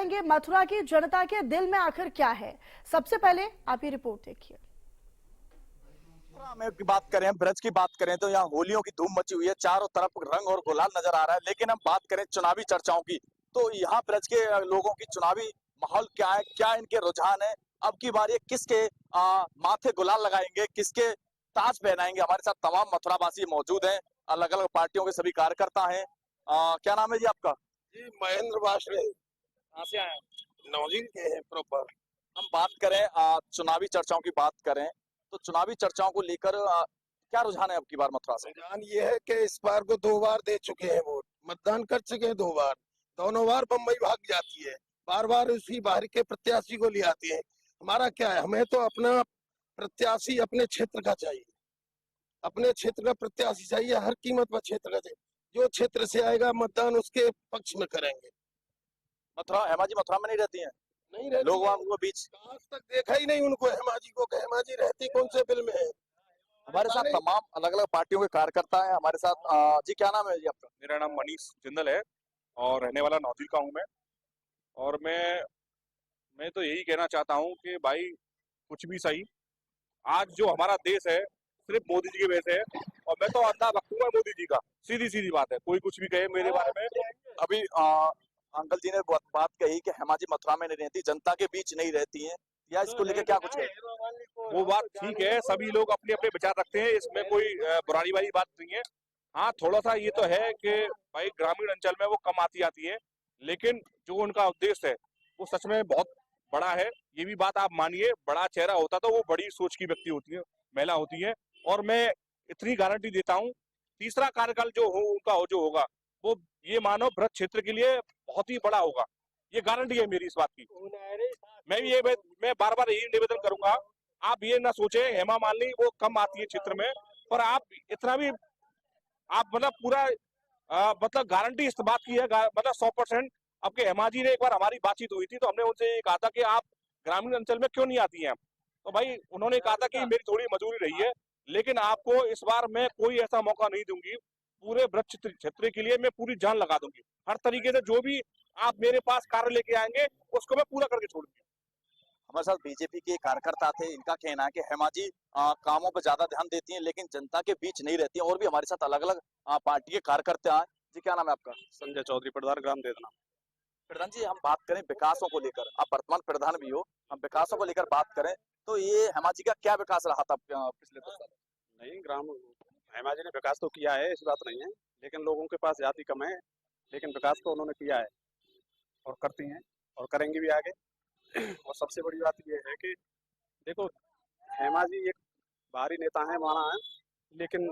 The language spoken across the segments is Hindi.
बताएंगे मथुरा की जनता के दिल में आखिर क्या है। सबसे पहले आप ये रिपोर्ट देखिए। में की बात करें, ब्रज की बात करें तो यहाँ होलियों की धूम मची हुई है, चारों तरफ रंग और गुलाल नजर आ रहा है। लेकिन हम बात करें चुनावी चर्चाओं की, तो यहाँ ब्रज के लोगों की चुनावी माहौल क्या है, क्या इनके रुझान है, अब की बार ये किसके माथे गुलाल लगाएंगे, किसके ताज पहनाएंगे। हमारे साथ तमाम मथुरावासी मौजूद हैं, अलग अलग पार्टियों के सभी कार्यकर्ता हैं। क्या नाम है जी आपका? जी महेंद्र बाशरे। कहाँ से आए हैं? नौजील के हैं प्रॉपर। हम बात करें चुनावी चर्चाओं की बात करें तो चुनावी चर्चाओं को लेकर क्या रुझान है अब की बार मथुरा से? रुझान ये है कि इस बार को 2 बार दे चुके हैं वोट, मतदान कर चुके हैं 2 बार, दोनों बार बम्बई भाग जाती है, बार बार उसी बाहर के प्रत्याशी को ले आती है। हमारा क्या है, हमें तो अपना प्रत्याशी अपने क्षेत्र का चाहिए, अपने क्षेत्र का प्रत्याशी चाहिए, हर कीमत पर क्षेत्र का चाहिए। जो क्षेत्र से आएगा मतदान उसके पक्ष में करेंगे। मथुरा हेमा जी मथुरा में नहीं रहती हैं? नहीं रहती लोग है। वहां बीच आज तक देखा ही नहीं उनको, हेमा जी को। हेमा जी रहती कौन से बिल में है? हमारे साथ तमाम अलग अलग पार्टियों के कार्यकर्ता हैं हमारे साथ। जी क्या नाम है जी आपका? मेरा नाम मनीष जिंदल है और रहने वाला नौजील का हूँ मैं। और मैं तो यही कहना चाहता हूँ कि भाई कुछ भी सही, आज जो हमारा देश है सिर्फ मोदी जी की वजह से है और मैं तो अंधा रखूंगा मोदी जी का। सीधी सीधी बात है, कोई कुछ भी कहे मेरे बारे में। अभी अंकल जी ने बात कही कि हेमा जी मथुरा में नहीं रहती, जनता के बीच नहीं रहती हैं, या इसको लेकर क्या कुछ है? वो बात ठीक है, सभी लोग अपने अपने विचार रखते हैं, इसमें कोई बुराई वाली बात नहीं है। हाँ, थोड़ा सा ये तो है कि भाई ग्रामीण अंचल में वो कम आती है, लेकिन जो उनका उद्देश्य है वो सच में बहुत बड़ा है। ये भी बात आप मानिए, बड़ा चेहरा होता तो वो बड़ी सोच की व्यक्ति होती है, महिला होती है। और मैं इतनी गारंटी देता हूँ, तीसरा कार्यकाल जो हो उनका जो होगा वो ये मानो ब्रज क्षेत्र के लिए बहुत ही बड़ा होगा। ये गारंटी है मेरी इस बात की। मैं बार बार यही निवेदन करूंगा, आप ये ना सोचे हेमा मालिनी वो कम आती है क्षेत्र में, पर आप इतना भी आप मतलब पूरा मतलब गारंटी इस बात की है, मतलब 100%। अब के हेमा जी ने एक बार हमारी बातचीत हुई थी तो हमने उनसे ये कहा था कि आप ग्रामीण अंचल में क्यों नहीं आती हैं, तो भाई उन्होंने कहा था कि मेरी थोड़ी मजबूरी रही है, लेकिन आपको इस बार मैं कोई ऐसा मौका नहीं दूंगी। पूरे ब्रज क्षेत्र के लिए मैं पूरी जान लगा दूंगी, हर तरीके से जो भी आप मेरे पास कार्य लेके आएंगे उसको मैं पूरा करके छोड़ूंगी। हमारे साथ बीजेपी के कार्यकर्ता थे, इनका कहना है कि हेमा जी कामों पर ज्यादा ध्यान देती हैं लेकिन जनता के बीच नहीं रहती हैं। और भी हमारे साथ अलग अलग पार्टी के कार्यकर्ता हैं। जी क्या नाम है आपका? संजय चौधरी, प्रधान ग्राम देदना। प्रधान जी, हम बात करें विकासों को लेकर, आप वर्तमान प्रधान भी हो, हम विकासों को लेकर बात करें तो ये हेमा जी का क्या विकास रहा था पिछले 10 साल? नहीं, हेमा जी ने विकास तो किया है, इस बात नहीं है, लेकिन लोगों के पास जाति कम है, लेकिन विकास तो उन्होंने किया है और करती हैं और करेंगे भी आगे। और सबसे बड़ी बात ये है कि देखो, हेमा जी एक बाहरी नेता है वहाँ है, लेकिन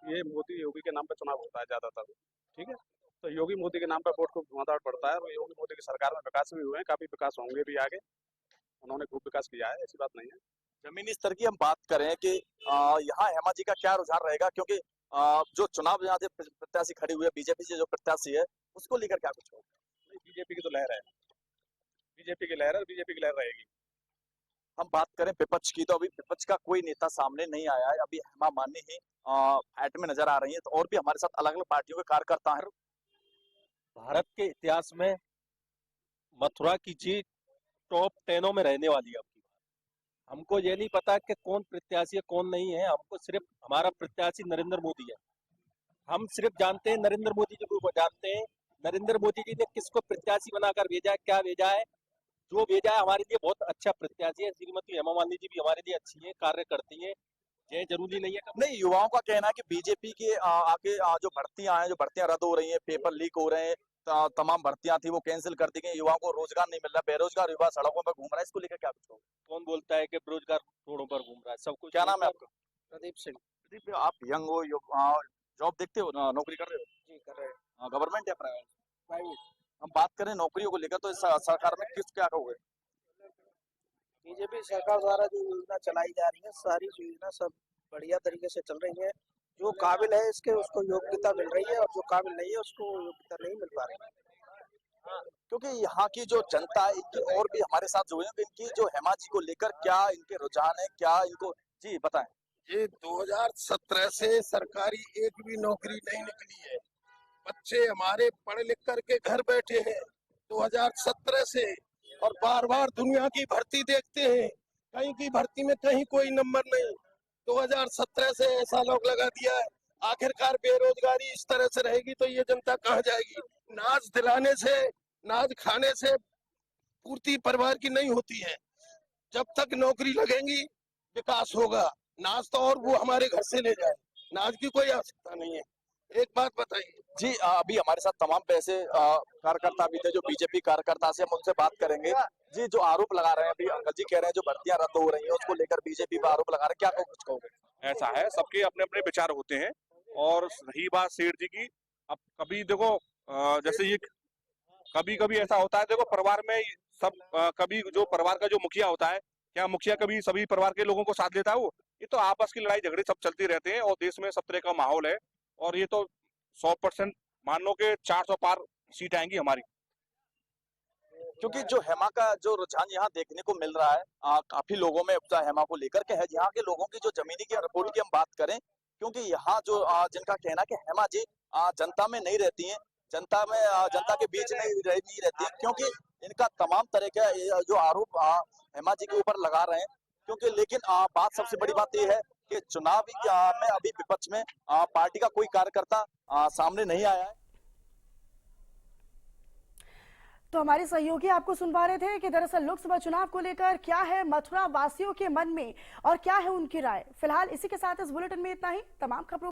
ये मोदी योगी के नाम पे चुनाव होता है ज्यादातर, ठीक है? तो योगी मोदी के नाम पे वोट को धुआंधार पड़ता है और योगी मोदी की सरकार में विकास भी हुए हैं, काफी विकास होंगे भी आगे, उन्होंने खूब विकास किया है, ऐसी बात नहीं है। जमीनी स्तर की हम बात करें कि यहाँ हेमा जी का क्या रुझान रहेगा, क्योंकि जो चुनाव यहाँ से प्रत्याशी खड़े हुए बीजेपी से जो प्रत्याशी है उसको लेकर क्या कुछ होगा? बीजेपी की तो लहर है, बीजेपी की लहर है, बीजेपी की लहर रहेगी। हम बात करें विपक्ष की तो अभी विपक्ष का कोई नेता सामने नहीं आया है, अभी हेमा मालिनी ही फाइट में नजर आ रही है। तो और भी हमारे साथ अलग अलग पार्टियों के कार्यकर्ता हैं। भारत के इतिहास में मथुरा की जीत टॉप 10 में रहने वाली है अब की बार। हमको ये नहीं पता कि कौन प्रत्याशी है कौन नहीं है, हमको सिर्फ हमारा प्रत्याशी नरेंद्र मोदी है। हम सिर्फ जानते हैं नरेंद्र मोदी जी को जानते हैं, नरेंद्र मोदी जी ने किसको प्रत्याशी बनाकर भेजा है, क्या भेजा है। जो भेजा है हमारे लिए बहुत अच्छा प्रत्याशी है। श्रीमती हेमा मालिनी जी भी हमारे लिए अच्छी है, कार्य करती है। ये जरूरी नहीं है नहीं, युवाओं का कहना है कि बीजेपी के आगे जो भर्तियां हैं, जो भर्तियां रद्द हो रही हैं, पेपर लीक हो रहे हैं, तमाम भर्तियां थी वो कैंसिल कर दी गई, युवाओं को रोजगार नहीं मिल रहा, बेरोजगार युवा सड़कों पर घूम रहा है, इसको लेकर क्या कुछ होगा? कौन बोलता है कि बेरोजगार रोडों पर घूम रहा है, सब कुछ। क्या नाम है आपका? प्रदीप सिंह। प्रदीप, आप यंग हो, जॉब देखते हो, नौकरी कर रहे हो? जी कर रहे हैं। गवर्नमेंट या प्राइवेट? प्राइवेट। हम बात करें नौकरियों को लेकर तो इस सरकार में किस क्या कहोगे? बीजेपी सरकार द्वारा जो योजना चलाई जा रही है, सारी योजना सब बढ़िया तरीके से चल रही है। जो काबिल है इसके उसको योग्यता मिल रही है और जो काबिल नहीं है उसको योग्यता नहीं मिल पा रही है। क्योंकि यहाँ की जो जनता है इनकी, और भी हमारे साथ जुड़े हैं, तो इनकी जो हेमा जी को लेकर क्या इनके रुझान है, क्या इनको जी बताएं। ये 2017 से सरकारी एक भी नौकरी नहीं निकली है, बच्चे हमारे पढ़ लिख करके घर बैठे हैं, 2017 से, और बार बार दुनिया की भर्ती देखते हैं, कहीं की भर्ती में कहीं कोई नंबर नहीं। 2017 से ऐसा लोग लगा दिया है, आखिरकार बेरोजगारी इस तरह से रहेगी तो ये जनता कहाँ जाएगी? नाज दिलाने से, नाज खाने से पूर्ति परिवार की नहीं होती है। जब तक नौकरी लगेंगी विकास होगा। नाज तो और वो हमारे घर से ले जाए, नाज की कोई आवश्यकता नहीं है। एक बात बताइए जी। अभी हमारे साथ तमाम पैसे कार्यकर्ता भी थे, जो बीजेपी कार्यकर्ता से हम उनसे बात करेंगे। जी, जो आरोप लगा रहे हैं अभी अंकल जी कह रहे हैं जो भर्तियां रद्द हो रही हैं उसको लेकर बीजेपी पर आरोप लगा रहे हैं, क्या कुछ कहोगे? ऐसा है, सबके अपने अपने विचार होते हैं। और रही बात सेठ जी की, अब कभी देखो जैसे ये कभी कभी ऐसा होता है, देखो परिवार में सब कभी जो परिवार का जो मुखिया होता है, क्या मुखिया कभी सभी परिवार के लोगों को साथ लेता है? वो ये तो आपस की लड़ाई झगड़े सब चलते रहते हैं और देश में सब तरह का माहौल है। और ये तो 100% मान लो कि 400 पार सीट आएंगी हमारी। क्योंकि जो हेमा का जो रुझान यहाँ देखने को मिल रहा है, काफी लोगों में उत्साह हेमा को लेकर के है। यहाँ के लोगों की जो जमीनी की रिपोर्ट की हम बात करें, क्योंकि यहाँ जो जिनका कहना कि हेमा जी जनता में नहीं रहती हैं, जनता में जनता के बीच नहीं रहती है, क्योंकि इनका तमाम तरह के जो आरोप हेमा जी के ऊपर लगा रहे हैं। क्योंकि लेकिन बात सबसे बड़ी बात यह है कि चुनावी में अभी विपक्ष में पार्टी का कोई कार्यकर्ता सामने नहीं आया है। तो हमारे सहयोगी आपको सुनवा रहे थे कि दरअसल लोकसभा चुनाव को लेकर क्या है मथुरा वासियों के मन में और क्या है उनकी राय। फिलहाल इसी के साथ इस बुलेटिन में इतना ही। तमाम खबरों